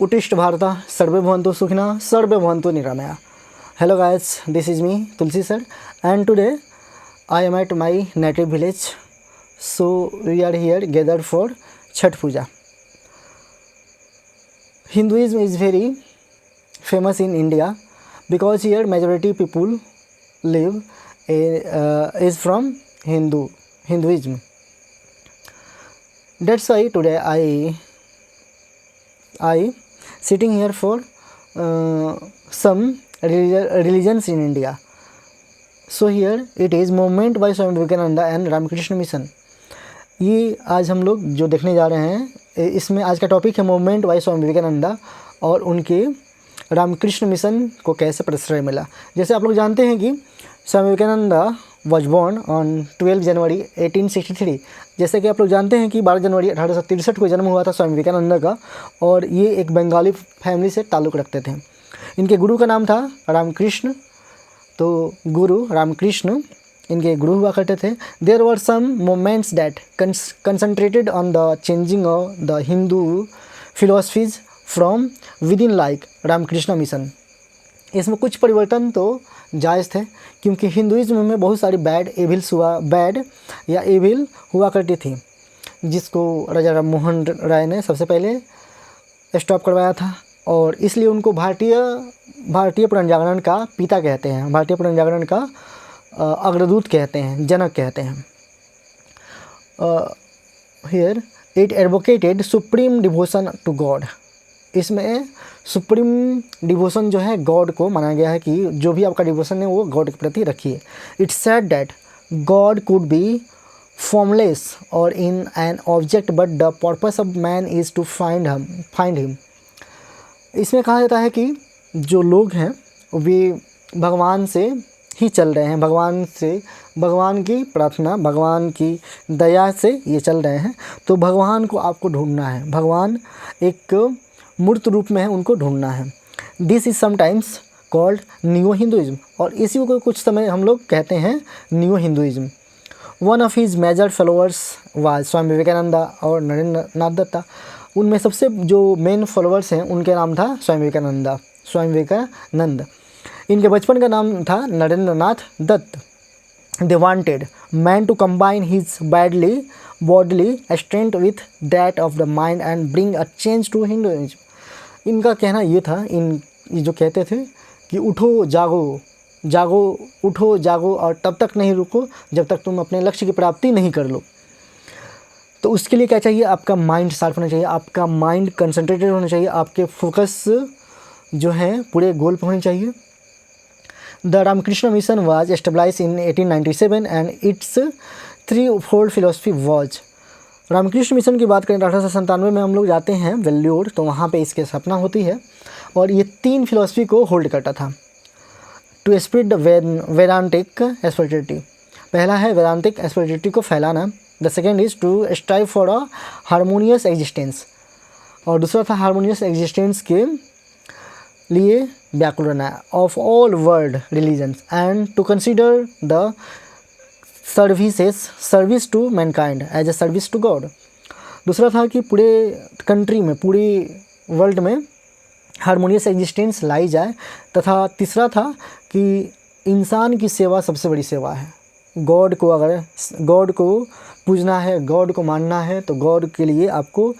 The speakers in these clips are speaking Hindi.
उत्तिष्ठ भारत सर्वे भवन्तु सुखिनः सर्वे भवन्तु निरामया. Hello guys, this is me Tulsi sir, and today I am at my native village. So we are here gathered for Chhath Puja. Hinduism is very famous in India because here majority people live is from Hinduism. That's why today I sitting here for some religions in India. So here it is movement by Swami Vivekananda and Ramakrishna Mission. ये आज हम लोग जो देखने जा रहे हैं, इसमें आज का टॉपिक है मूवमेंट बाय स्वामी विवेकानंदा और उनके रामकृष्ण मिशन को कैसे प्रश्रय मिला. जैसे आप लोग जानते हैं कि स्वामी विवेकानंदा वॉज बॉर्न ऑन 12 जनवरी 1863. जैसे कि आप लोग जानते हैं कि 12 जनवरी 1863 को जन्म हुआ था स्वामी विवेकानंदा का, और ये एक बंगाली फैमिली से ताल्लुक़ रखते थे. इनके गुरु का नाम था रामकृष्ण. तो गुरु रामकृष्ण इनके गुरु हुआ करते थे. There were some moments that concentrated on the changing of the Hindu philosophies from within like Ramakrishna Mission. इसमें कुछ परिवर्तन तो जायज़ थे, क्योंकि हिंदुइज्म में बहुत सारी बैड या एविल हुआ करती थी, जिसको राजा राम मोहन राय ने सबसे पहले स्टॉप करवाया था. और इसलिए उनको भारतीय पुनर्जागरण का पिता कहते हैं, भारतीय पुनर्जागरण का अग्रदूत कहते हैं, जनक कहते हैं. Here it advocated supreme devotion to God. इसमें सुप्रीम डिवोशन जो है गॉड को माना गया है कि जो भी आपका डिवोशन है वो गॉड के प्रति रखिए. It's said that God could be formless और in an object, but the purpose of man is to find him. इसमें कहा जाता है कि जो लोग हैं वे भगवान से ही चल रहे हैं, भगवान की प्रार्थना, भगवान की दया से ये चल रहे हैं. तो भगवान को आपको ढूंढना है, भगवान एक मूर्त रूप में है, उनको ढूंढना है. This is sometimes called new Hinduism, और इसी को कुछ समय हम लोग कहते हैं new Hinduism. One of his major followers was Swami Vivekananda और नरेंद्र नाथ दत्ता. उनमें सबसे जो मेन फॉलोअर्स हैं उनके नाम था स्वामी विवेकानंद. इनके बचपन का नाम था Narendra Nath Dutt. They wanted man to combine his bodily strength with that of the mind and bring a change to Hinduism. इनका कहना ये था, ये जो कहते थे कि उठो जागो और तब तक नहीं रुको जब तक तुम अपने लक्ष्य की प्राप्ति नहीं कर लो. तो उसके लिए क्या चाहिए, आपका माइंड शार्प होना चाहिए, आपका माइंड कंसंट्रेटेड होना चाहिए, आपके फोकस जो है पूरे गोल पर होने चाहिए. The Ramakrishna Mission was established in 1897 and its threefold philosophy was. Ramakrishna Mission की बात करें तो 1897 में हम लोग जाते हैं वेल्लोर, तो वहाँ पे इसकी स्थापना होती है, और ये 3 फिलोसफी को होल्ड करता था. To spread the Vedantic spirituality. पहला है वेदांतिक स्पिरिचुअलिटी को फैलाना. The second is to strive for a harmonious existence, और दूसरा था हारमोनियस एग्जिस्टेंस के लिए व्याकुल रहना of all world religions and to consider the service to mankind as a service to God. दूसरा था कि पूरे कंट्री में, पूरी वर्ल्ड में हारमोनियस एग्जिस्टेंस लाई जाए. तथा तीसरा था कि इंसान की सेवा सबसे बड़ी सेवा है. गॉड को पूजना है, गॉड को मानना है, तो गॉड के लिए आपको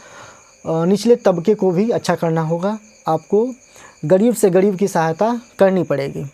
निचले तबके को भी अच्छा करना होगा, आपको गरीब से गरीब की सहायता करनी पड़ेगी.